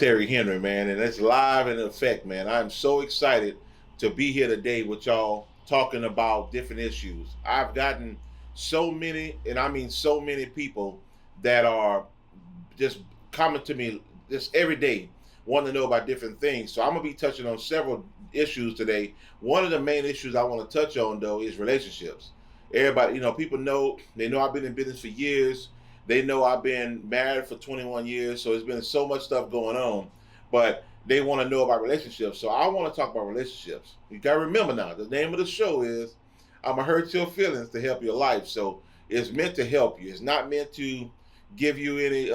Terry Henry, man, and it's live in effect, man. I'm so excited to be here today with y'all talking about different issues. I've gotten so many, and I mean so many people that are just coming to me just every day wanting to know about different things. So I'm gonna be touching on several issues today. One of the main issues I want to touch on though is relationships. Everybody, people they know I've been in business for years. They know I've been married for 21 years. So there's been so much stuff going on, but they want to know about relationships. So I want to talk about relationships. You gotta remember now, the name of the show is I'm gonna hurt your feelings to help your life. So it's meant to help you. It's not meant to give you any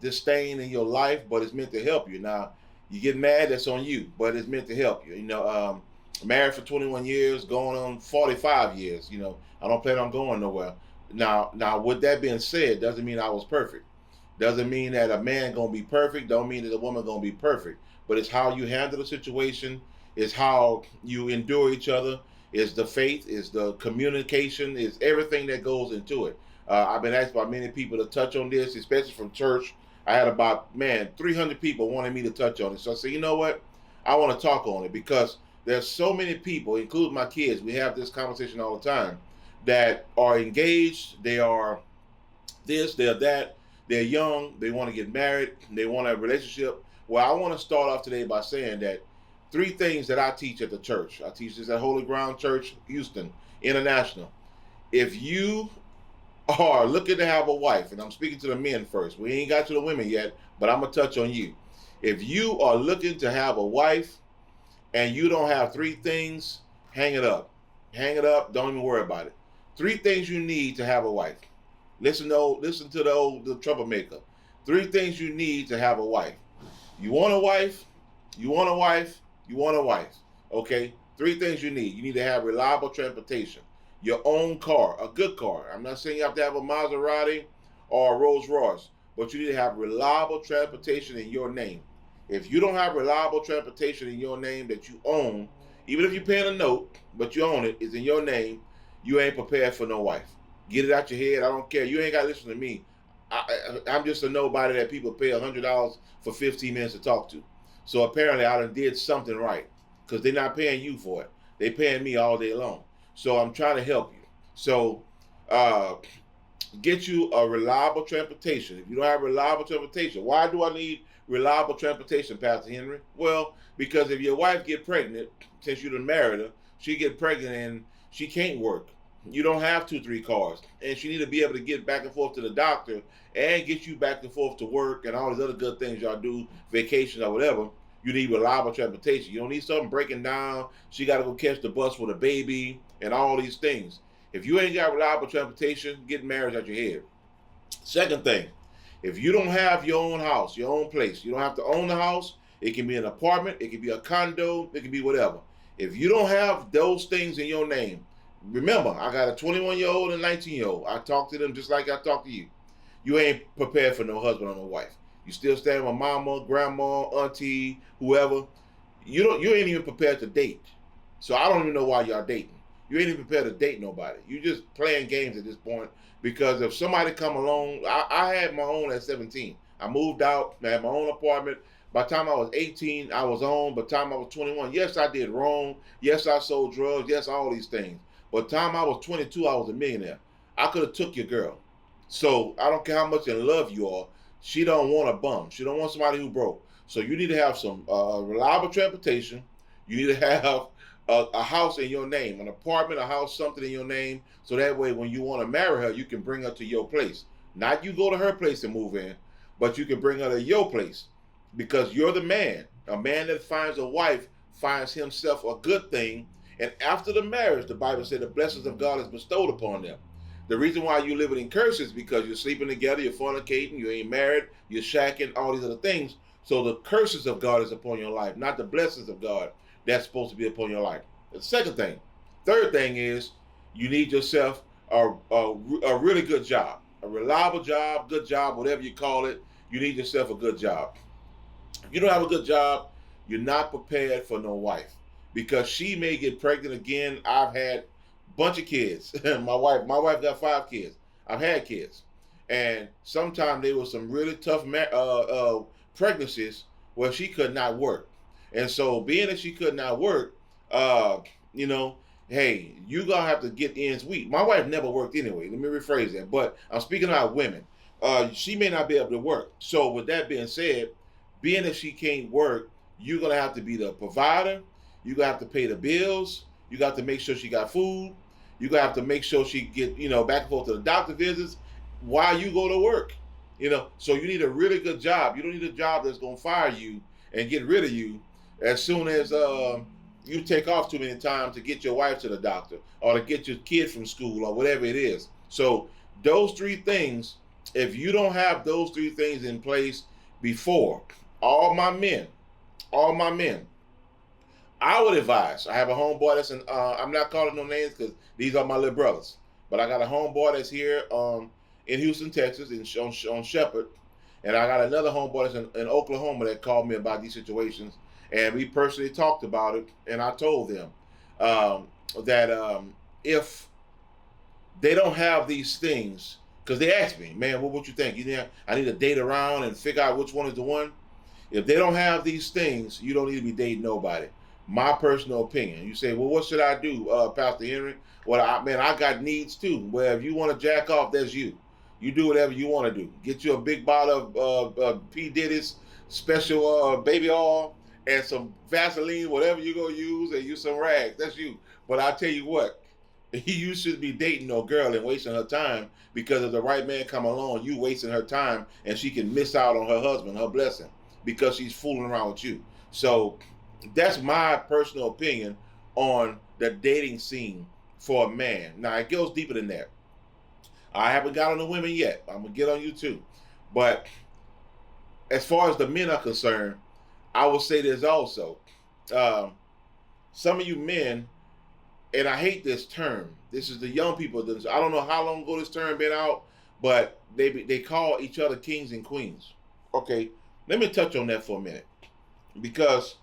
disdain in your life, but it's meant to help you. Now, you get mad, that's on you, but it's meant to help you. Married for 21 years, going on 45 years. I don't plan on going nowhere. Now, with that being said, doesn't mean I was perfect. Doesn't mean that a man gonna be perfect. Don't mean that a woman gonna be perfect. But it's how you handle the situation. It's how you endure each other. It's the faith. It's the communication. It's everything that goes into it. I've been asked by many people to touch on this, especially from church. I had about 300 people wanting me to touch on it. So I said, you know what? I want to talk on it because there's so many people, including my kids. We have this conversation all the time that are engaged. They are this, they're that. They're young. They want to get married. They want a relationship. Well, I want to start off today by saying that 3 things that I teach at the church. I teach this at Holy Ground Church, Houston International. If you are looking to have a wife, and I'm speaking to the men first. We ain't got to the women yet, but I'm going to touch on you. If you are looking to have a wife and you don't have 3 things, hang it up. Hang it up. Don't even worry about it. 3 things you need to have a wife. Listen to the troublemaker. 3 things you need to have a wife. You want a wife, you want a wife, you want a wife. Okay? 3 things you need. You need to have reliable transportation. Your own car, a good car. I'm not saying you have to have a Maserati or a Rolls Royce, but you need to have reliable transportation in your name. If you don't have reliable transportation in your name that you own, even if you're paying a note, but you own it, it's in your name, you ain't prepared for no wife. Get it out your head. I don't care. You ain't got to listen to me. I'm just a nobody that people pay $100 for 15 minutes to talk to. So apparently I done did something right because they're not paying you for it. They paying me all day long. So I'm trying to help you. So get you a reliable transportation. If you don't have reliable transportation, why do I need reliable transportation, Pastor Henry? Well, because if your wife get pregnant, since you done married her, she get pregnant and she can't work. You don't have 2-3 cars. And she need to be able to get back and forth to the doctor and get you back and forth to work and all these other good things y'all do, vacation or whatever. You need reliable transportation. You don't need something breaking down. She got to go catch the bus with a baby and all these things. If you ain't got reliable transportation, get married out your head. Second thing, if you don't have your own house, your own place, you don't have to own the house. It can be an apartment. It can be a condo. It can be whatever. If you don't have those things in your name, remember, I got a 21-year-old and 19-year-old. I talk to them just like I talk to you. You ain't prepared for no husband or no wife. You still stand with mama, grandma, auntie, whoever. You ain't even prepared to date. So I don't even know why y'all dating. You ain't even prepared to date nobody. You just playing games at this point because if somebody come along, I had my own at 17. I moved out, I had my own apartment. By the time I was 18, I was on. By the time I was 21, yes, I did wrong. Yes, I sold drugs. Yes, all these things. By the time I was 22, I was a millionaire. I could have took your girl. So I don't care how much in love you are. She don't want a bum. She don't want somebody who broke. So you need to have some reliable transportation. You need to have a house in your name, an apartment, a house, something in your name. So that way when you want to marry her, you can bring her to your place. Not you go to her place and move in, but you can bring her to your place because you're the man. A man that finds a wife finds himself a good thing. And after the marriage, the Bible said the blessings of God is bestowed upon them. The reason why you living in curses is because you're sleeping together, you're fornicating, you ain't married, you're shacking, all these other things. So the curses of God is upon your life, not the blessings of God that's supposed to be upon your life. The second thing. Third thing is you need yourself a really good job, a reliable job, good job, whatever you call it. You need yourself a good job. If you don't have a good job, you're not prepared for no wife because she may get pregnant again. I've had bunch of kids. my wife got 5 kids. I've had kids, and sometimes they were some really tough pregnancies Well, she could not work. And so being that she could not work, uh, you know, hey, you gonna have to get ends meet. My wife never worked anyway. Let me rephrase that. But I'm speaking about women. She may not be able to work. So with that being said, being that she can't work, you're gonna have to be the provider. You gonna have to pay the bills. You got to make sure she got food. You gonna have to make sure she get, back and forth to the doctor visits while you go to work. So you need a really good job. You don't need a job that's gonna fire you and get rid of you as soon as you take off too many times to get your wife to the doctor or to get your kid from school or whatever it is. So those three things, if you don't have those three things in place before, all my men, I would advise. I have a homeboy that's I'm not calling no names because these are my little brothers, but I got a homeboy that's here in Houston, Texas, on Shepherd, and I got another homeboy that's in Oklahoma that called me about these situations, and we personally talked about it, and I told them that if they don't have these things, because they asked me, man, what you think? I need to date around and figure out which one is the one. If they don't have these things, you don't need to be dating nobody. My personal opinion. You say, well, what should I do, Pastor Henry? Well, I got needs too. Well, if you want to jack off, that's you. You do whatever you want to do. Get you a big bottle of P. Diddy's special baby oil and some Vaseline, whatever you're going to use, and use some rags. That's you. But I tell you what, you should be dating no girl and wasting her time, because if the right man come along, you wasting her time, and she can miss out on her husband, her blessing, because she's fooling around with you. So that's my personal opinion on the dating scene for a man. Now, it goes deeper than that. I haven't got on the women yet. I'm going to get on you too. But as far as the men are concerned, I will say this also. Some of you men, and I hate this term. This is the young people. I don't know how long ago this term been out, but they call each other kings and queens. Okay, let me touch on that for a minute. Because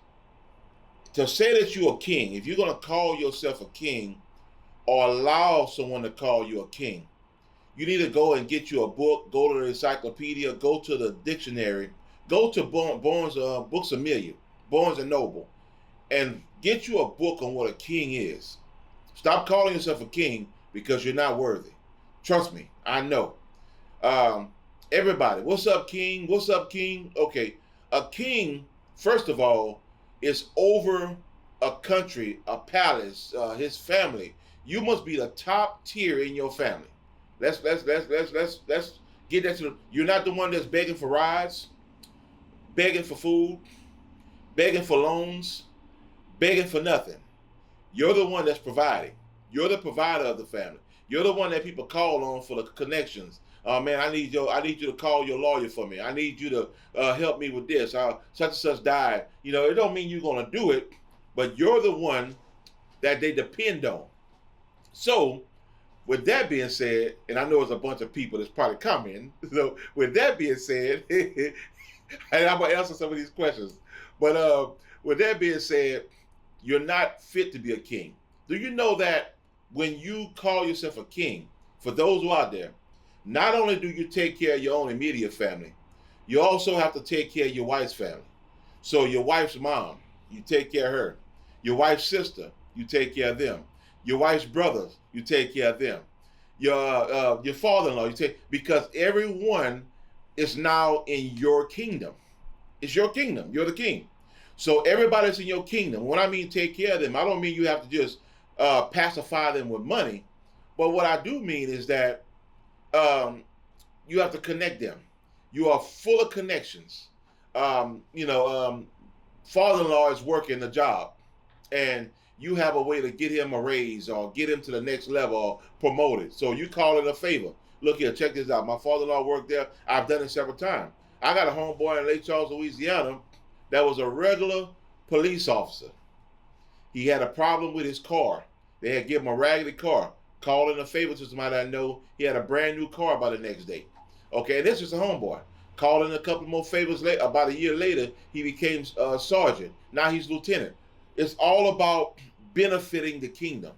to say that you're a king, if you're going to call yourself a king or allow someone to call you a king, you need to go and get you a book, go to the encyclopedia, go to the dictionary, go to Barnes Books a Million, Barnes and Noble, and get you a book on what a king is. Stop calling yourself a king because you're not worthy. Trust me, I know. Everybody, what's up, king? What's up, king? Okay, a king, first of all, is over a country, a palace, his family. You must be the top tier in your family. Let's get that to. You're not the one that's begging for rides, begging for food, begging for loans, begging for nothing. You're the one that's providing. You're the provider of the family. You're the one that people call on for the connections. Man, I need you to call your lawyer for me. I need you to help me with this. Such and such died. It don't mean you're gonna do it, but you're the one that they depend on. So, with that being said, and I know there's a bunch of people that's probably coming. So, with that being said, and I'm gonna answer some of these questions. But with that being said, you're not fit to be a king. Do you know that when you call yourself a king, for those who are out there, not only do you take care of your own immediate family, you also have to take care of your wife's family. So your wife's mom, you take care of her. Your wife's sister, you take care of them. Your wife's brothers, you take care of them. Your father-in-law, because everyone is now in your kingdom. It's your kingdom. You're the king. So everybody's in your kingdom. When I mean take care of them, I don't mean you have to just pacify them with money. But what I do mean is that you have to connect them. You are full of connections. Father-in-law is working a job, and you have a way to get him a raise or get him to the next level or promoted. So you call it a favor. Look here, check this out. My father-in-law worked there. I've done it several times. I got a homeboy in Lake Charles, Louisiana, that was a regular police officer. He had a problem with his car. They had given him a raggedy car. Called in a favor to somebody I know. He had a brand new car by the next day. Okay, and this is a homeboy. Called in a couple more favors later. About a year later, he became sergeant. Now he's lieutenant. It's all about benefiting the kingdom.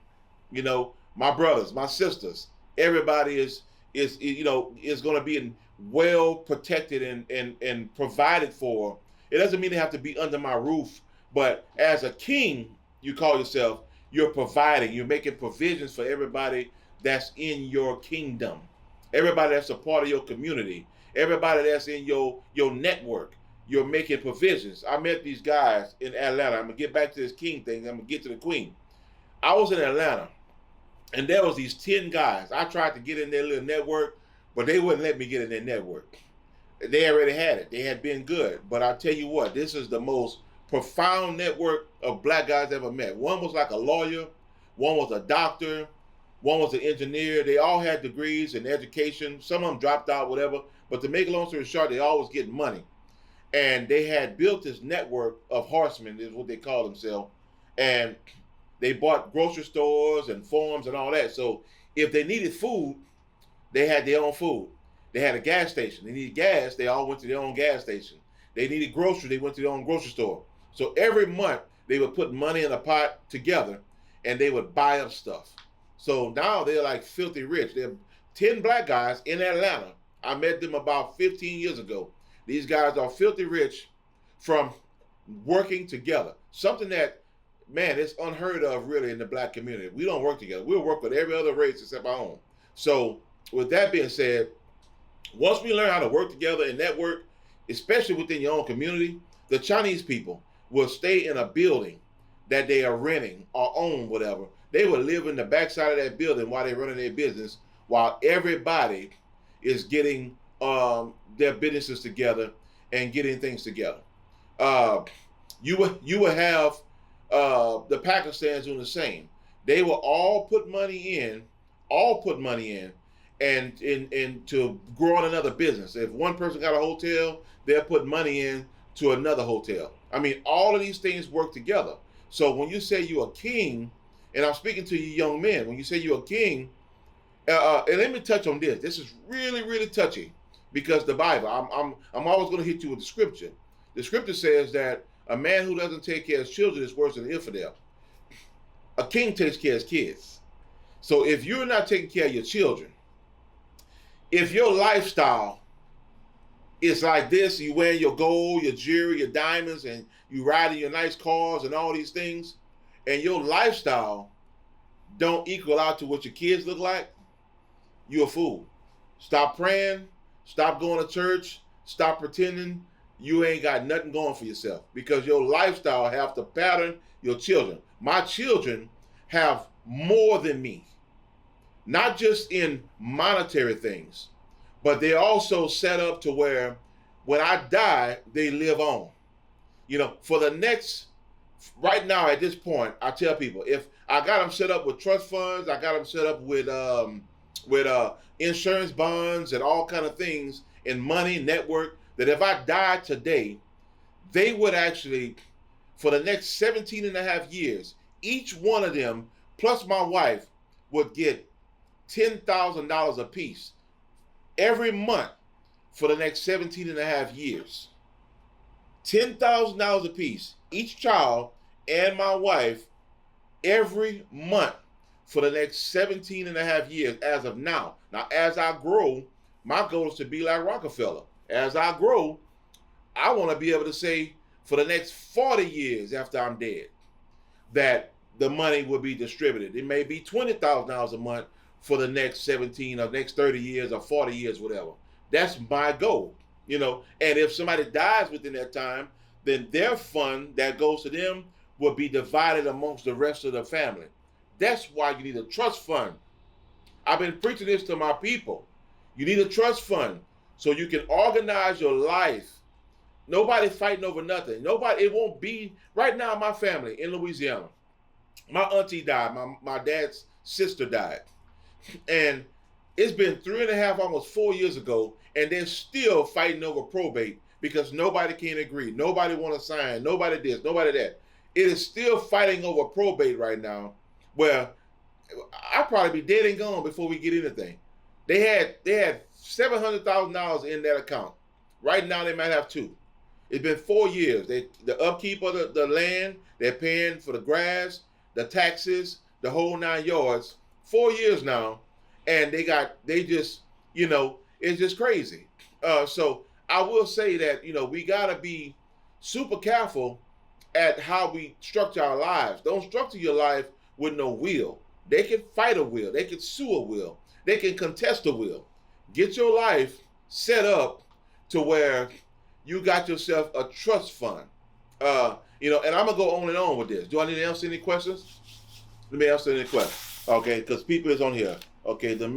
My brothers, my sisters, everybody is going to be well protected and provided for It doesn't mean they have to be under my roof, but as a king, you call yourself, you're providing, you're making provisions for everybody that's in your kingdom, everybody that's a part of your community, everybody that's in your network. You're making provisions. I met these guys in Atlanta. I'm gonna get back to this king thing. I'm gonna get to the queen. I was in Atlanta, and there was these 10 guys. I tried to get in their little network, but they wouldn't let me get in their network. They already had it. They had been good. But I tell you what, this is the most profound network of black guys I ever met. One was like a lawyer, one was a doctor, one was an engineer. They all had degrees in education. Some of them dropped out, whatever. But to make a long story short, they always get money. And they had built this network of horsemen, is what they call themselves. And they bought grocery stores and farms and all that. So if they needed food, they had their own food. They had a gas station. They needed gas, they all went to their own gas station. They needed groceries, they went to their own grocery store. So every month, they would put money in a pot together, and they would buy up stuff. So now they're like filthy rich. They're 10 black guys in Atlanta. I met them about 15 years ago. These guys are filthy rich from working together. Something that, man, it's unheard of really in the black community. We don't work together. We'll work with every other race except our own. So with that being said, once we learn how to work together and network, especially within your own community, the Chinese people will stay in a building that they are renting or own, whatever. They will live in the backside of that building while they're running their business, while everybody is getting their businesses together and getting things together. You will have the Pakistans doing the same. They will all put money in, and to grow on another business. If one person got a hotel, they'll put money in to another hotel. I mean, all of these things work together. So when you say you're a king, and I'm speaking to you young men, when you say you're a king, and let me touch on this. This is really, really touchy, because the Bible, I'm always going to hit you with the scripture. The scripture says that a man who doesn't take care of his children is worse than an infidel. A king takes care of his kids. So if you're not taking care of your children, if your lifestyle is like this, you wearing your gold, your jewelry, your diamonds, and you riding your nice cars and all these things, and your lifestyle don't equal out to what your kids look like, you're a fool. Stop praying, stop going to church, stop pretending you ain't got nothing going for yourself, because your lifestyle have to pattern your children. My children have more than me, not just in monetary things, but they're also set up to where when I die, they live on. You know, for the next, right now at this point, I tell people, if I got them set up with trust funds, I got them set up with insurance bonds and all kind of things, and money, network, that if I died today, they would actually, for the next 17 and a half years, each one of them, plus my wife, would get $10,000 a piece every month for the next 17 and a half years. $10,000 a piece, each child and my wife, every month for the next 17 and a half years as of now. Now, as I grow, my goal is to be like Rockefeller. As I grow, I want to be able to say for the next 40 years after I'm dead that the money will be distributed. It may be $20,000 a month for the next 17 or next 30 years or 40 years, whatever. That's my goal, you know. And if somebody dies within that time, then their fund that goes to them will be divided amongst the rest of the family. That's why you need a trust fund. I've been preaching this to my people. You need a trust fund so you can organize your life. Nobody fighting over nothing. Nobody, it won't be, right now my family in Louisiana, my auntie died, my dad's sister died. And it's been 3.5, almost 4 years ago, and they're still fighting over probate because nobody can agree. Nobody want to sign. Nobody this, nobody that. It is still fighting over probate right now, where I'll probably be dead and gone before we get anything. They had $700,000 in that account. Right now they might have two. It's been 4 years. The upkeep of the land, they're paying for the grass, the taxes, the whole 9 yards. 4 years now, and they just, it's just crazy. So I will say that, we gotta be super careful at how we structure our lives. Don't structure your life with no will. They can fight a will. They can sue a will. They can contest a will. Get your life set up to where you got yourself a trust fund. And I'm gonna go on and on with this. Do I need to answer any questions? Let me answer any questions. Okay, because people is on here. Okay, the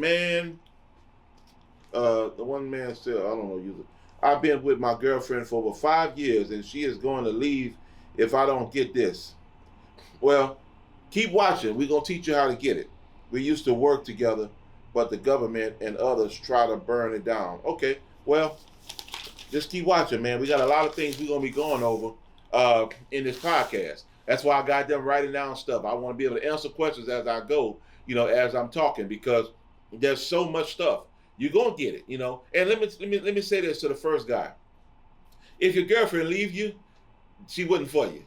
one man said, I don't know, I've been with my girlfriend for over 5 years and she is going to leave if I don't get this. Well, keep watching. We're going to teach you how to get it. We used to work together, but the government and others try to burn it down. Okay, well, just keep watching, man. We got a lot of things we're going to be going over in this podcast. That's why I got them writing down stuff. I want to be able to answer questions as I go, as I'm talking, because there's so much stuff. You're going to get it, And let me say this to the first guy. If your girlfriend leave you, she wasn't for you.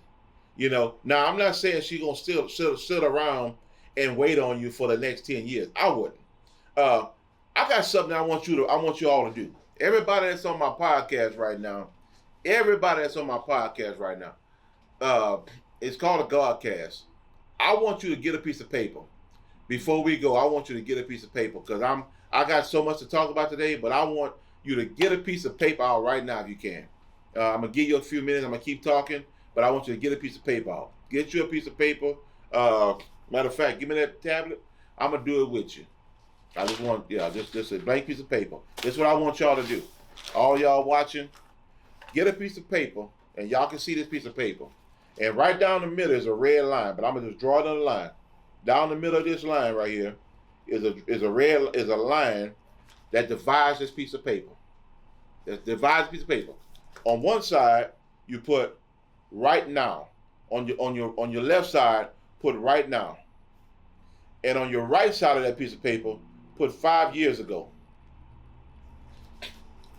Now I'm not saying she's going to still sit around and wait on you for the next 10 years. I wouldn't. I got something I want you all to do. Everybody that's on my podcast right now, it's called a Godcast. I want you to get a piece of paper. Before we go, I want you to get a piece of paper because I got so much to talk about today, but I want you to get a piece of paper out right now if you can. I'm going to give you a few minutes. I'm going to keep talking, but I want you to get a piece of paper out. Get you a piece of paper. Matter of fact, give me that tablet. I'm going to do it with you. I just want, just a blank piece of paper. This is what I want y'all to do. All y'all watching, get a piece of paper, and y'all can see this piece of paper. And right down the middle is a red line, but I'm going to just draw another line. Down the middle of this line right here is a line that divides this piece of paper. That divides the piece of paper. On one side, you put right now. On your left side, put right now. And on your right side of that piece of paper, put 5 years ago.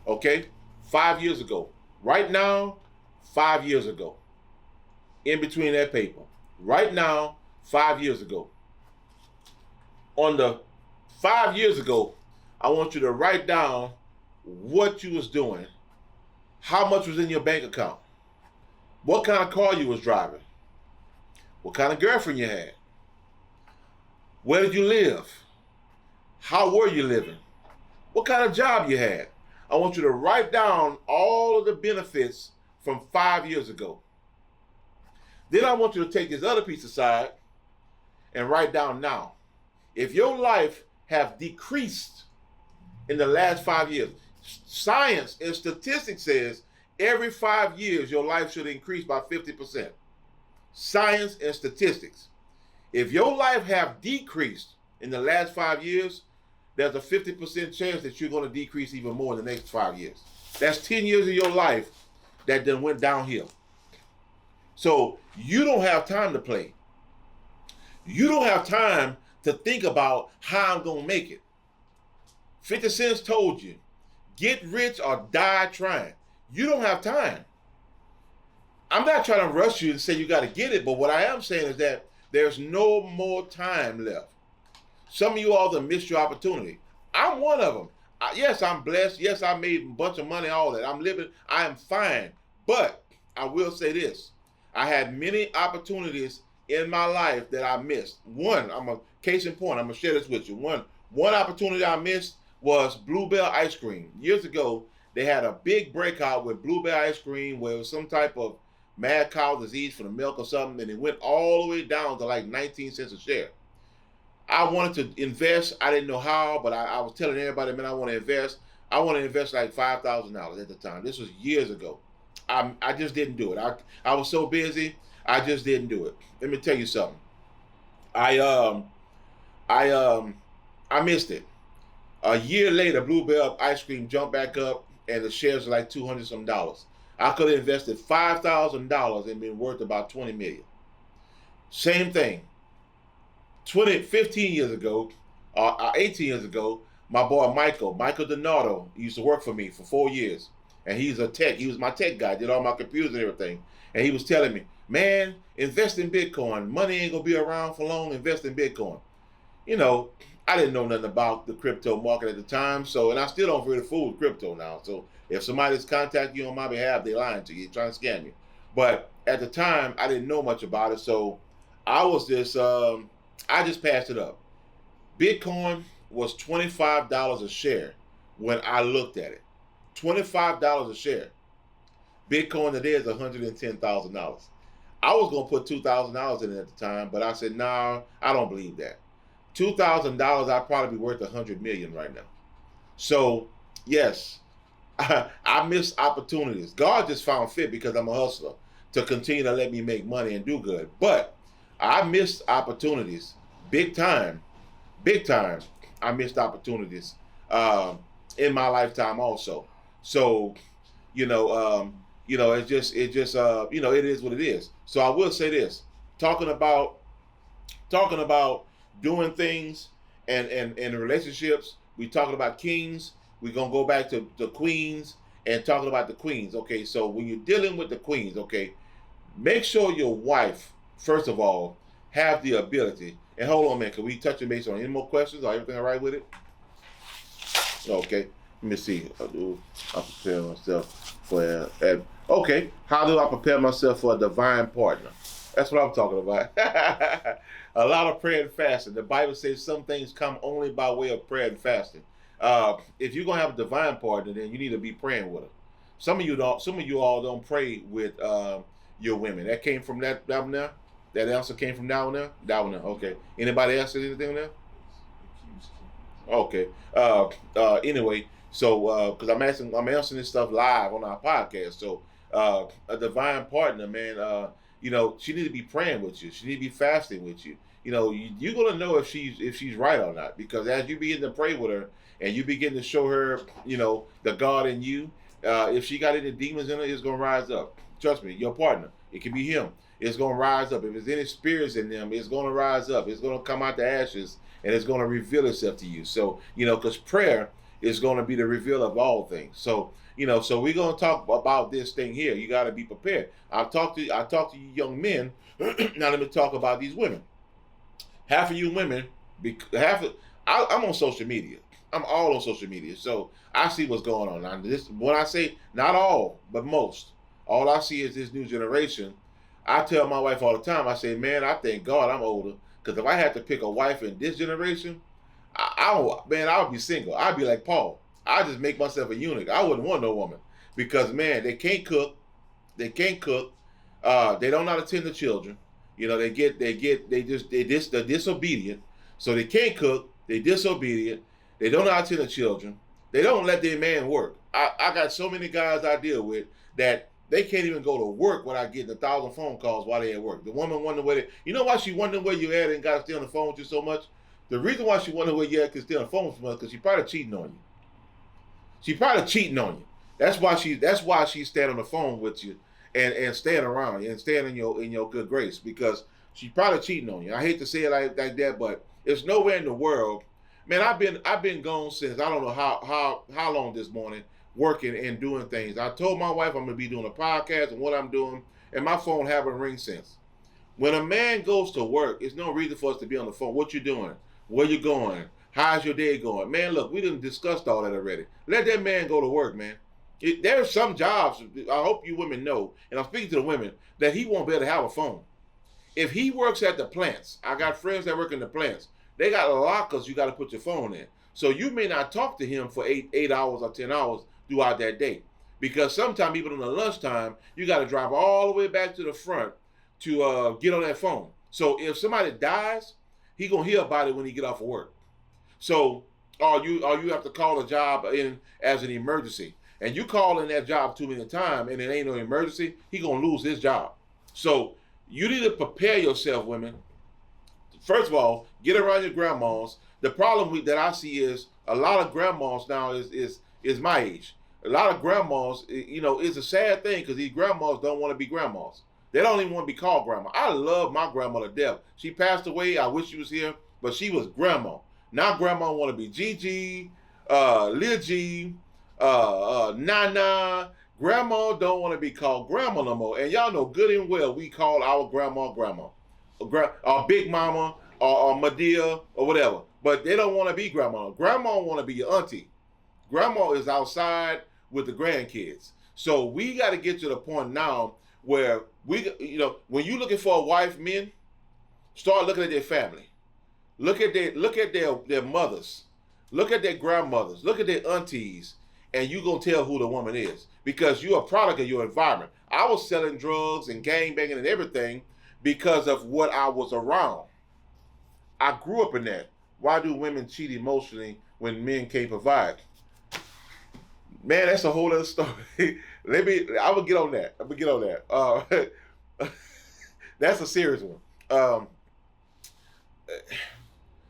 Okay? 5 years ago. Right now, 5 years ago. In between that paper. Right now, 5 years ago. On the 5 years ago, I want you to write down what you was doing, how much was in your bank account, what kind of car you was driving, what kind of girlfriend you had, where did you live, how were you living, what kind of job you had. I want you to write down all of the benefits from 5 years ago. Then I want you to take this other piece aside and write down now. If your life have decreased in the last 5 years, science and statistics says every 5 years your life should increase by 50%. Science and statistics. If your life have decreased in the last 5 years, there's a 50% chance that you're going to decrease even more in the next 5 years. That's 10 years of your life that then went downhill. So you don't have time to play. You don't have time to think about how I'm going to make it. 50 Cent told you, get rich or die trying. You don't have time. I'm not trying to rush you and say you got to get it, but what I am saying is that there's no more time left. Some of you all have missed your opportunity. I'm one of them. Yes, I'm blessed. Yes, I made a bunch of money, all that. I'm living. I am fine. But I will say this. I had many opportunities in my life that I missed. One, case in point, I'm going to share this with you. One opportunity I missed was Bluebell ice cream. Years ago, they had a big breakout with Bluebell ice cream where it was some type of mad cow disease for the milk or something, and it went all the way down to like 19 cents a share. I wanted to invest. I didn't know how, but I was telling everybody, man, I want to invest. I want to invest like $5,000 at the time. This was years ago. I just didn't do it. I was so busy. I just didn't do it. Let me tell you something. I missed it. A year later, Bluebell ice cream jumped back up, and the shares were like $200 some. I could have invested $5,000 and been worth about $20 million. Same thing. 15 years ago, 18 years ago, my boy Michael Donato used to work for me for 4 years. And he's a tech. He was my tech guy, did all my computers and everything. And he was telling me, man, invest in Bitcoin. Money ain't going to be around for long. Invest in Bitcoin. I didn't know nothing about the crypto market at the time. And I still don't really fool with crypto now. So if somebody's contacting you on my behalf, they're lying to you, trying to scam you. But at the time, I didn't know much about it, so I was just I just passed it up. Bitcoin was $25 a share when I looked at it. $25 a share. Bitcoin today is $110,000. I was gonna put $2,000 in it at the time, but I said, nah, I don't believe that. $2,000, I'd probably be worth $100 million right now. So, yes, I missed opportunities. God just found fit because I'm a hustler to continue to let me make money and do good. But I missed opportunities, big time, big time. I missed opportunities in my lifetime also. So, you know, it is what it is. So I will say this: talking about talking about doing things and relationships. We talking about kings. We're gonna go back to the queens and talking about the queens. Okay, so when you're dealing with the queens, okay, make sure your wife, first of all, have the ability. And hold on, man, can we touch base on any more questions? Are everything all right with it? Okay, let me see. I prepare myself for okay. How do I prepare myself for a divine partner? That's what I'm talking about. A lot of prayer and fasting. The Bible says some things come only by way of prayer and fasting. If you're gonna have a divine partner, then you need to be praying with her. Some of you don't. Some of you all don't pray with your women. That came from that one there. That answer came from that one there. That one there. Okay. Anybody else said anything there? Okay. Anyway, so because I'm answering this stuff live on our podcast. So a divine partner, man. She need to be praying with you. She need to be fasting with you. You're gonna know if she's right or not, because as you begin to pray with her and you begin to show her, the God in you, if she got any demons in her, it's gonna rise up. Trust me, your partner. It can be him. It's gonna rise up. If there's any spirits in them, it's gonna rise up. It's gonna come out the ashes and it's gonna reveal itself to you. So, because prayer is gonna be the reveal of all things. So, so we're gonna talk about this thing here. You gotta be prepared. I talk to you young men. Now let me talk about these women. Half of you women, I'm on social media. I'm all on social media. So I see what's going on. Now, when I say not all, but most, all I see is this new generation. I tell my wife all the time, I say, man, I thank God I'm older, because if I had to pick a wife in this generation, I would be single. I'd be like Paul. I'd just make myself a eunuch. I wouldn't want no woman, because, man, they can't cook. They can't cook. They don't know how to tend to children. They're disobedient. So they can't cook. They're disobedient. They don't know how to tend to children. They don't let their man work. I got so many guys I deal with that they can't even go to work without getting 1,000 phone calls while they're at work. The woman wondering where why she wondering where you at and got to stay on the phone with you so much? The reason why she wondering where you at, because stay on the phone with you, because she probably cheating on you. She probably cheating on you. That's why she's staying on the phone with you and staying around you and staying in your good grace, because she's probably cheating on you. I hate to say it like that, but it's nowhere in the world. Man, I've been gone since I don't know how long this morning, working and doing things. I told my wife I'm gonna be doing a podcast and what I'm doing, and my phone haven't ring since. When a man goes to work, there's no reason for us to be on the phone. What you doing? Where you going? How's your day going? Man, look, we done discussed all that already. Let that man go to work, man. There's some jobs, I hope you women know, and I'm speaking to the women, that he won't be able to have a phone. If he works at the plants, I got friends that work in the plants, they got lockers you got to put your phone in. So you may not talk to him for 8 hours or 10 hours throughout that day. Because sometimes even on the lunchtime, you got to drive all the way back to the front to get on that phone. So if somebody dies, he going to hear about it when he get off of work. So or you have to call a job in as an emergency. And you call in that job too many times and it ain't no emergency, he going to lose his job. So you need to prepare yourself, women. First of all, get around your grandmas. The problem that I see is a lot of grandmas now is my age. A lot of grandmas, it's a sad thing, because these grandmas don't want to be grandmas. They don't even want to be called grandma. I love my grandma to death. She passed away. I wish she was here, but she was grandma. Now grandma want to be Gigi, Lil G, Nana. Grandma don't want to be called grandma no more. And y'all know good and well we call our grandma, or big mama, or Medea, or whatever. But they don't want to be grandma. Grandma want to be your auntie. Grandma is outside with the grandkids. So we got to get to the point now where when you're looking for a wife, men, start looking at their family. Look at their mothers. Look at their grandmothers. Look at their aunties, and you're gonna tell who the woman is because you're a product of your environment. I was selling drugs and gang banging and everything because of what I was around. I grew up in that. Why do women cheat emotionally when men can't provide? Man, that's a whole other story. I will get on that. That's a serious one.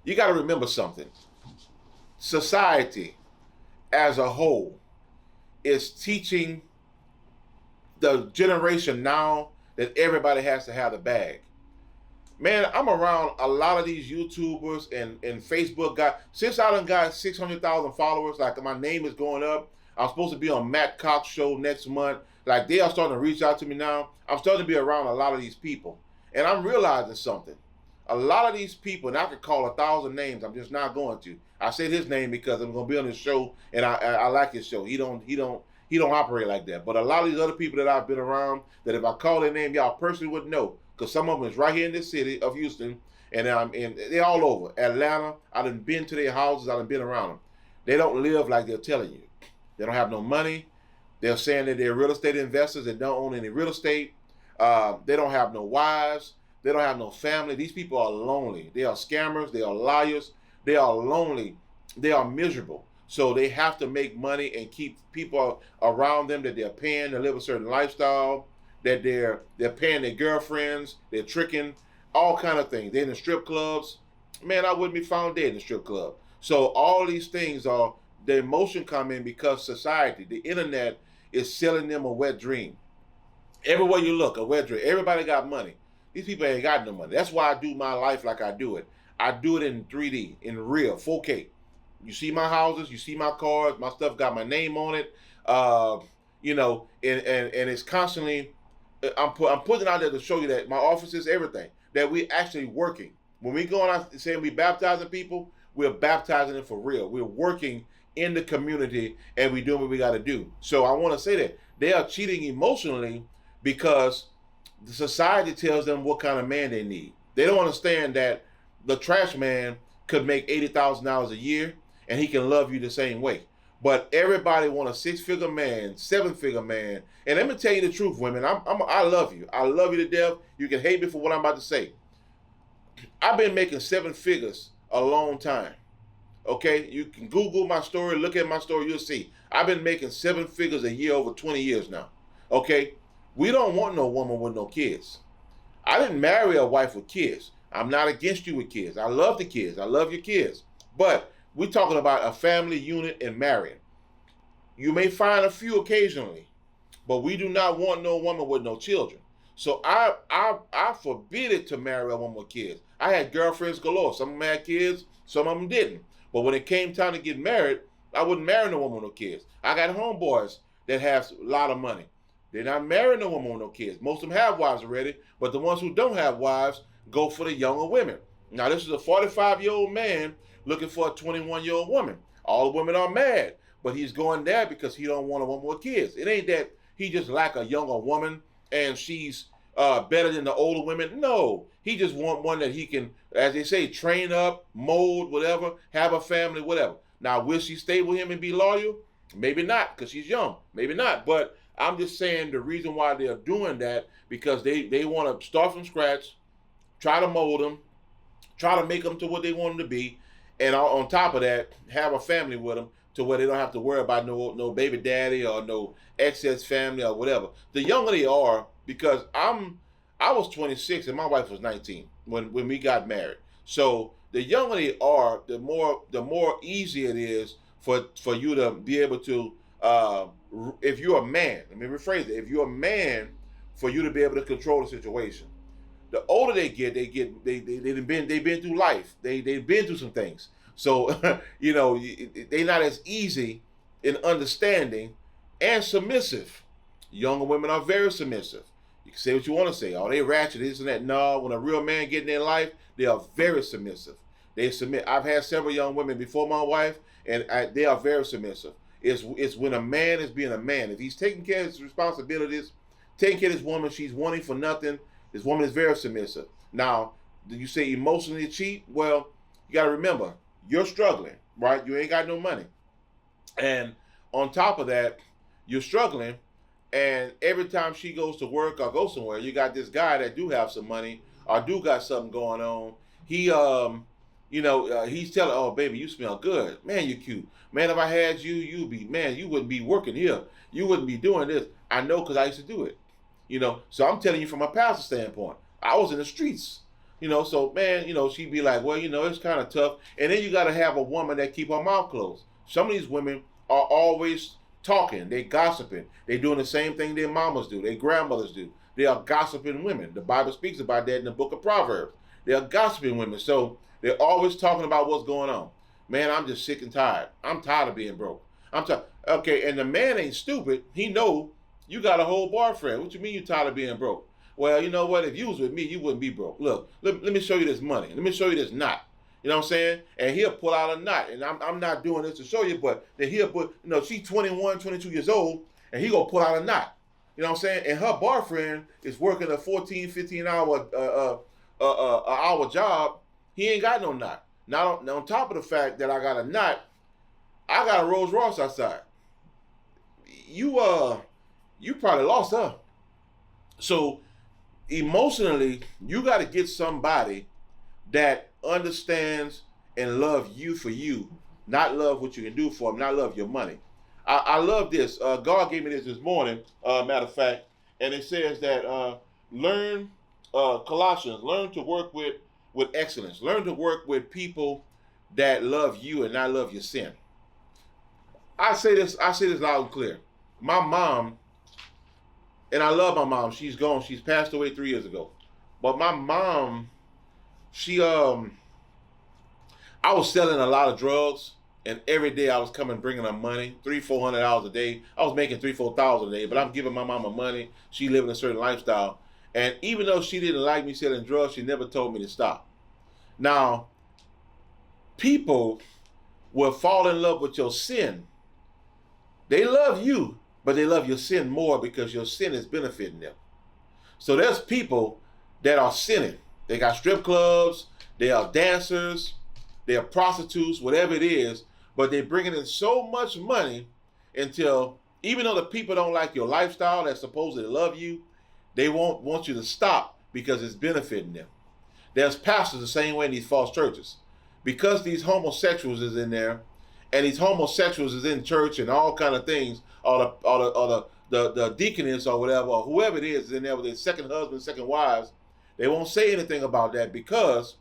You got to remember something. Society as a whole is teaching the generation now that everybody has to have the bag. Man, I'm around a lot of these YouTubers and Facebook guys. Since I done got 600,000 followers, like my name is going up. I'm supposed to be on Matt Cox show next month. Like they are starting to reach out to me now. I'm starting to be around a lot of these people. And I'm realizing something. A lot of these people, and I could call 1,000 names, I'm just not going to. I said his name because I'm gonna be on his show and I like his show. He don't operate like that. But a lot of these other people that I've been around, that if I call their name, y'all personally would know. Because some of them is right here in this city of Houston, and they're all over. Atlanta, I done been to their houses, I done been around them. They don't live like they're telling you. They don't have no money. They're saying that they're real estate investors and don't own any real estate. They don't have no wives. They don't have no family. These people are lonely. They are scammers. They are liars. They are lonely. They are miserable. So they have to make money and keep people around them that they're paying to live a certain lifestyle, that they're paying their girlfriends, they're tricking, all kind of things. They're in the strip clubs. Man, I wouldn't be found dead in the strip club. So all these things are, the emotion come in because society, the internet is selling them a wet dream. Everywhere you look, a wet dream. Everybody got money. These people ain't got no money. That's why I do my life like I do it. I do it in 3D, in real, 4K. You see my houses, you see my cars, my stuff got my name on it. And it's constantly, I'm putting it out there to show you that my offices, everything, that we actually working. When we going out saying we baptizing people, we're baptizing them for real. We're working in the community and we're doing what we got to do. So I want to say that they are cheating emotionally because the society tells them what kind of man they need. They don't understand that the trash man could make $80,000 a year and he can love you the same way. But everybody want a 6-figure man, 7-figure man. And let me tell you the truth, women. I love you. I love you to death. You can hate me for what I'm about to say. I've been making 7 figures a long time. Okay? You can Google my story, look at my story, you'll see. I've been making 7 figures a year over 20 years now. Okay? We don't want no woman with no kids. I didn't marry a wife with kids. I'm not against you with kids. I love the kids. I love your kids. But we're talking about a family unit and marrying. You may find a few occasionally, but we do not want no woman with no children. So I forbid it to marry a woman with kids. I had girlfriends galore. Some of them had kids, some of them didn't. But when it came time to get married, I wouldn't marry no woman with no kids. I got homeboys that have a lot of money. They're not marrying no woman with no kids. Most of them have wives already, but the ones who don't have wives go for the younger women. Now, this is a 45-year-old man looking for a 21-year-old woman. All the women are mad, but he's going there because he don't want a woman with kids. It ain't that he just like a younger woman and she's better than the older women. No, he just want one that he can, as they say, train up, mold, whatever, have a family, whatever. Now, will she stay with him and be loyal? Maybe not, because she's young. Maybe not, but I'm just saying the reason why they're doing that, because they want to start from scratch, try to mold them, try to make them to what they want them to be, and on top of that, have a family with them to where they don't have to worry about no baby daddy or no excess family or whatever. The younger they are, because I was 26 and my wife was 19 when we got married. So the younger they are, the more easy it is for you to be able to, if you're a man, let me rephrase it, if you're a man, for you to be able to control the situation. The older they get, they've been through life. They've been through some things. So they're not as easy in understanding and submissive. Younger women are very submissive. You can say what you want to say. Oh, they ratchet, this and that. No, when a real man get in their life, they are very submissive. They submit. I've had several young women before my wife, and they are very submissive. It's when a man is being a man. If he's taking care of his responsibilities, taking care of this woman. She's wanting for nothing. This woman is very submissive. Now, do you say emotionally cheap? Well, you got to remember, you're struggling, right? You ain't got no money. And on top of that, you're struggling. And every time she goes to work or go somewhere, you got this guy that do have some money or do got something going on. He, he's telling, oh, baby, you smell good. Man, you cute. Man, if I had you, you wouldn't be working here. You wouldn't be doing this. I know because I used to do it. So I'm telling you from a pastor standpoint. I was in the streets. So man, she'd be like, well, it's kind of tough. And then you got to have a woman that keep her mouth closed. Some of these women are always talking. They gossiping. They doing the same thing their mamas do. Their grandmothers do. They are gossiping women. The Bible speaks about that in the book of Proverbs. They are gossiping women. So they're always talking about what's going on. Man, I'm just sick and tired. I'm tired of being broke. I'm tired. Okay, and the man ain't stupid. He know you got a whole boyfriend. What you mean you tired of being broke? Well, you know what? If you was with me, you wouldn't be broke. Look, let me show you this money. Let me show you this knot. You know what I'm saying? And he'll pull out a knot. And I'm not doing this to show you, but then he'll put, she's 21, 22 years old, and he gonna pull out a knot. You know what I'm saying? And her boyfriend is working a 14, 15 hour hour job. He ain't got no knot. Now, on top of the fact that I got a knot, I got a Rolls Royce outside. You probably lost her. So emotionally, you got to get somebody that understands and love you for you, not love what you can do for them, not love your money. I love this. God gave me this morning, matter of fact, and it says that learn Colossians, learn to work with excellence. Learn to work with people that love you and not love your sin. I say this loud and clear. My mom, and I love my mom. She's gone. She's passed away 3 years ago. But my mom, I was selling a lot of drugs, and every day I was coming bringing her money, $300-400 a day. I was making $3,000-4,000 a day, but I'm giving my mama money. She living a certain lifestyle. And even though she didn't like me selling drugs, she never told me to stop. Now, people will fall in love with your sin. They love you, but they love your sin more because your sin is benefiting them. So there's people that are sinning. They got strip clubs, they are dancers, they are prostitutes, whatever it is, but they're bringing in so much money until, even though the people don't like your lifestyle that supposedly love you, they won't want you to stop because it's benefiting them. There's pastors the same way in these false churches. Because these homosexuals is in there, and these homosexuals is in church and all kind of things, or the deaconess or whatever, or whoever it is in there with their second husband, second wives, they won't say anything about that because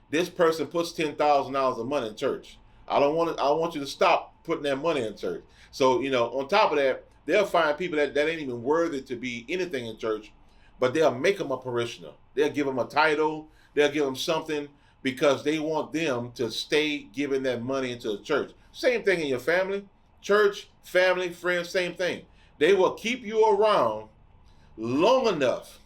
this person puts $10,000 of money in church. I want you to stop putting that money in church. So, on top of that, they'll find people that ain't even worthy to be anything in church, but they'll make them a parishioner. They'll give them a title. They'll give them something because they want them to stay giving that money into the church. Same thing in your family, church, family, friends, same thing. They will keep you around long enough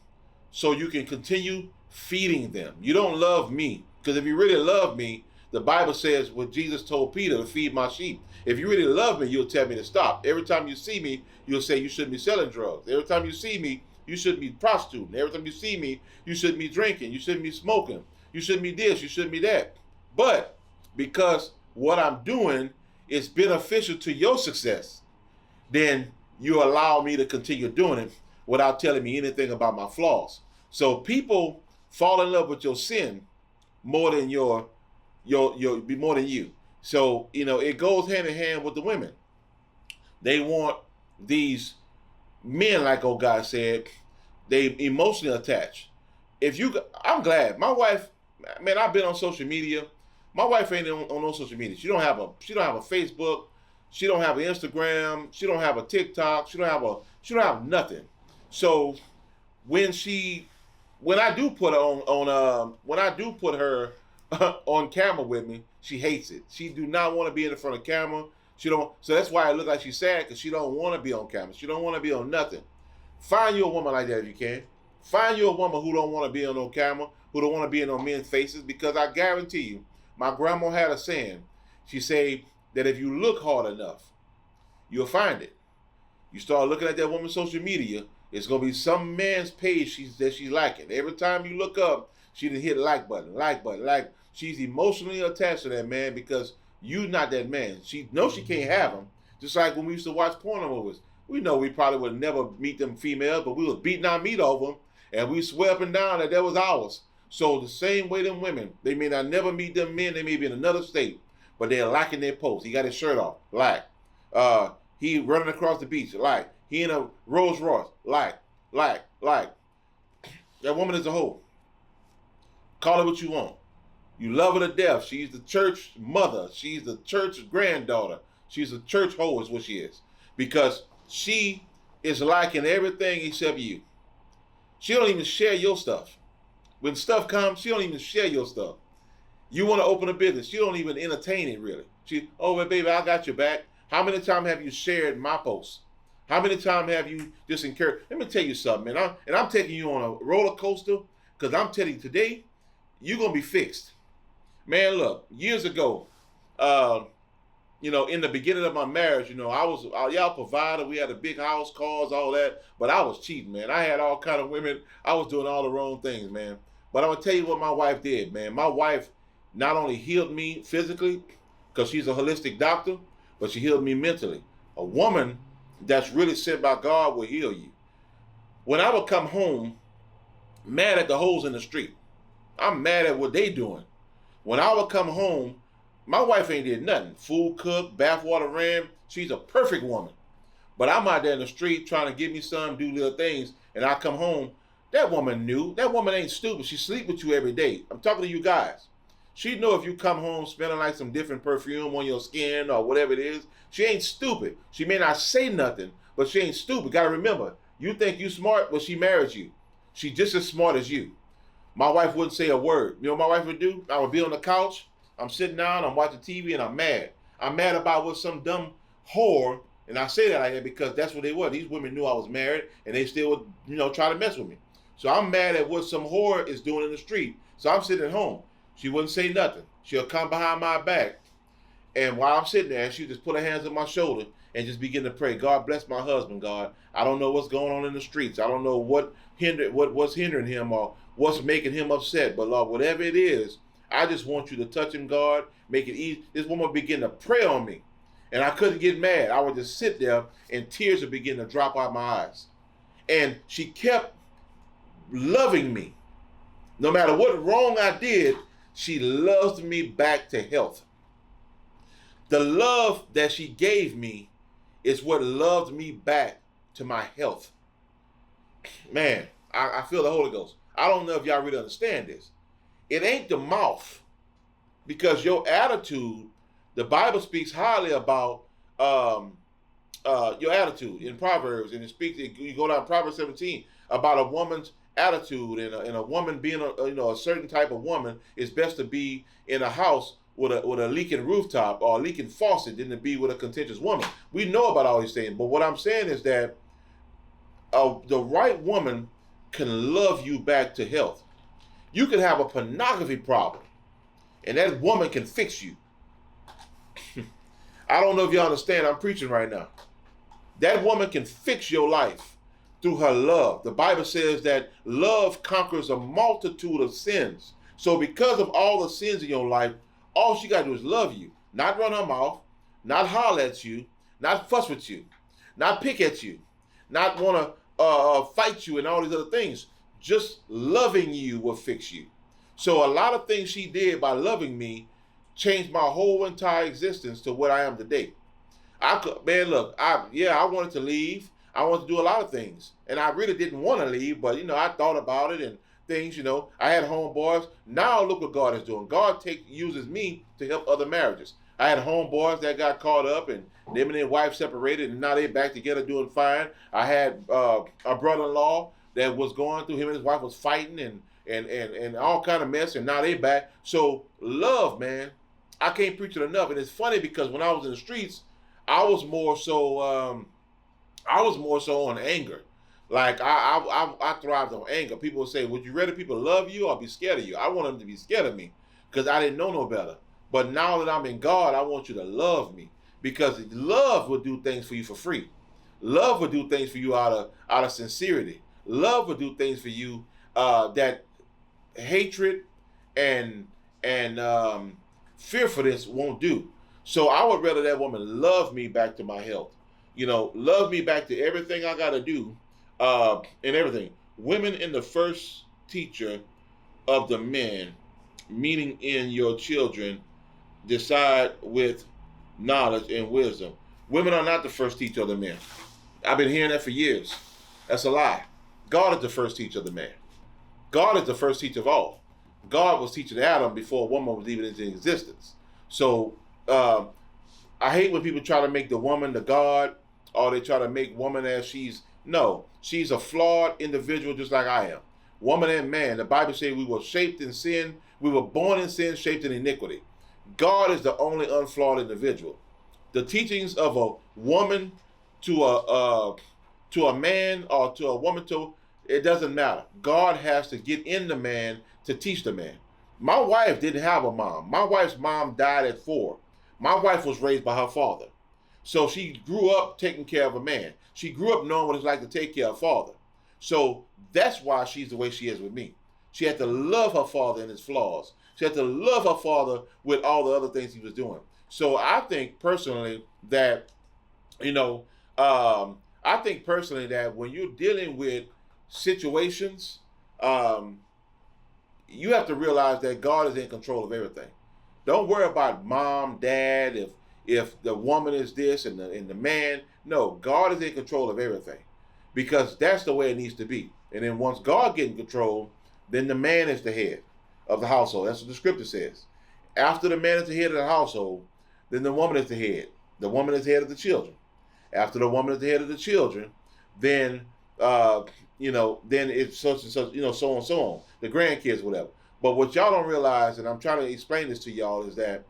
so you can continue feeding them. You don't love me, because if you really love me, the Bible says what Jesus told Peter, to feed my sheep. If you really love me, you'll tell me to stop. Every time you see me, you'll say you shouldn't be selling drugs. Every time you see me, you shouldn't be prostituting. Every time you see me, you shouldn't be drinking. You shouldn't be smoking. You shouldn't be this. You shouldn't be that. But because what I'm doing is beneficial to your success, then you allow me to continue doing it without telling me anything about my flaws. So people fall in love with your sin more than more than you. So, it goes hand in hand with the women. They want these men, like old guy said, they emotionally attached. I'm glad. My wife, man, I've been on social media. My wife ain't on no social media. She don't have a Facebook. She don't have an Instagram. She don't have a TikTok. She don't have nothing. So when I do put her on camera with me, she hates it. She do not want to be in front of camera. So that's why it look like she's sad, because she don't want to be on camera. She don't want to be on nothing. Find you a woman like that if you can. Find you a woman who don't want to be on no camera, who don't want to be in no men's faces, because I guarantee you, my grandma had a saying. She said that if you look hard enough, you'll find it. You start looking at that woman's social media, It's gonna be some man's page that she's liking. Every time you look up, she done hit like button, like button, like. She's emotionally attached to that man because you not that man. She knows she can't have him. Just like when we used to watch porno movies. We know we probably would never meet them females, but we was beating our meat over them, and we swear up and down that was ours. So the same way them women, they may not never meet them men, they may be in another state, but they're liking their post. He got his shirt off, like. He running across the beach, like. He in a Rolls Royce, like. That woman is a hoe. Call her what you want. You love her to death. She's the church mother. She's the church granddaughter. She's a church hoe is what she is. Because she is liking everything except you. She don't even share your stuff. When stuff comes, she don't even share your stuff. You want to open a business, she don't even entertain it really. She, oh, well, baby, I got your back. How many times have you shared my posts? How many times have you just encouraged? Let me tell you something, man. I'm taking you on a roller coaster because I'm telling you today, you're going to be fixed. Man, look, years ago, in the beginning of my marriage, I was y'all provider. We had a big house, cars, all that. But I was cheating, man. I had all kind of women. I was doing all the wrong things, man. But I'm going to tell you what my wife did, man. My wife not only healed me physically, because she's a holistic doctor, but she healed me mentally. A woman that's really sent by God will heal you. When I would come home mad at the hoes in the street, I'm mad at what they doing. When I would come home, my wife ain't did nothing. Food cooked, bathwater ran. She's a perfect woman. But I'm out there in the street trying to get me some, do little things, and I come home. That woman knew. That woman ain't stupid. She sleep with you every day. I'm talking to you guys. She know if you come home smelling like some different perfume on your skin or whatever it is, she ain't stupid. She may not say nothing, but she ain't stupid. Gotta remember, you think you smart, but she married you. She just as smart as you. My wife wouldn't say a word. You know what my wife would do? I would be on the couch. I'm sitting down, I'm watching TV, and I'm mad. I'm mad about what some dumb whore, and I say that like that because that's what they were. These women knew I was married, and they still would, try to mess with me. So I'm mad at what some whore is doing in the street. So I'm sitting at home. She wouldn't say nothing. She'll come behind my back, and while I'm sitting there, she'll just put her hands on my shoulder and just begin to pray. God bless my husband, God. I don't know what's going on in the streets. I don't know what's hindering him or what's making him upset. But Lord, whatever it is, I just want you to touch him, God. Make it easy. This woman would begin to pray on me. And I couldn't get mad. I would just sit there and tears would begin to drop out my eyes. And she kept loving me. No matter what wrong I did, she loved me back to health. The love that she gave me is what loved me back to my health. Man, I feel the Holy Ghost. I don't know if y'all really understand this. It ain't the mouth, because your attitude, the Bible speaks highly about your attitude in Proverbs, and it speaks. You go down Proverbs 17 about a woman's attitude, and a woman being a certain type of woman. It's best to be in a house with a leaking rooftop or a leaking faucet than to be with a contentious woman. We know about all these things, but what I'm saying is that the right woman can love you back to health. You can have a pornography problem, and that woman can fix you. I don't know if you understand. I'm preaching right now. That woman can fix your life through her love. The Bible says that love conquers a multitude of sins. So because of all the sins in your life, all she got to do is love you. Not run her mouth, not holler at you, not fuss with you, not pick at you, not want to fight you and all these other things. Just loving you will fix you. So a lot of things she did by loving me changed my whole entire existence to what I am today. I wanted to leave. I wanted to do a lot of things. And I really didn't want to leave, but I thought about it and things, I had homeboys. Now look what God is doing. God uses me to help other marriages. I had homeboys that got caught up and them and their wife separated, and now they're back together doing fine. I had a brother-in-law that was going through, him and his wife was fighting and all kind of mess, and now they back. So love, man, I can't preach it enough. And it's funny because when I was in the streets, I was more so on anger. Like I thrived on anger. People would say, would you rather people love you or be scared of you? I want them to be scared of me because I didn't know no better. But now that I'm in God, I want you to love me, because love will do things for you for free. Love will do things for you out of sincerity. Love will do things for you that hatred and fearfulness won't do. So I would rather that woman love me back to my health. Love me back to everything I got to do, and everything. Women in the first teacher of the men, meaning in your children, decide with knowledge and wisdom. Women are not the first teacher of the men. I've been hearing that for years. That's a lie. God is the first teacher of the man. God is the first teacher of all. God was teaching Adam before a woman was even in existence. So I hate when people try to make the woman the God, or they try to make woman as she's a flawed individual just like I am. Woman and man, the Bible says we were shaped in sin. We were born in sin, shaped in iniquity. God is the only unflawed individual. The teachings of a woman to a man, or to a woman, it doesn't matter. God has to get in the man to teach the man. My wife didn't have a mom. My wife's mom died at 4. My wife was raised by her father. So she grew up taking care of a man. She grew up knowing what it's like to take care of a father. So that's why she's the way she is with me. She had to love her father and his flaws. She had to love her father with all the other things he was doing. So I think personally that, when you're dealing with situations, you have to realize that God is in control of everything. Don't worry about mom, dad, if the woman is this and the man. No, God is in control of everything, because that's the way it needs to be. And then once God gets in control, then the man is the head of the household. That's what the scripture says. After the man is the head of the household, then the woman is the head. The woman is the head of the children. After the woman is the head of the children, then then it's such and such, so on, so on. The grandkids, whatever. But what y'all don't realize, and I'm trying to explain this to y'all, is that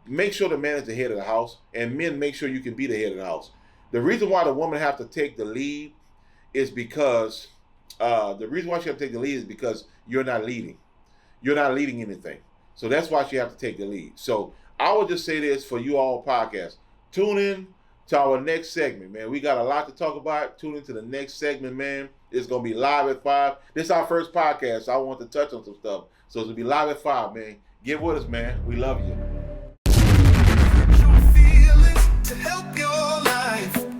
make sure the man is the head of the house, and men, make sure you can be the head of the house. The reason why the woman have to take the lead is because you're not leading. You're not leading anything. So that's why she have to take the lead. So I would just say this for you all podcast. Tune in to our next segment, man. We got a lot to talk about. Tune into the next segment, man. It's going to be live at 5. This is our first podcast, so I want to touch on some stuff. So it's going to be live at 5, man. Get with us, man. We love you. Your feelings to help your life.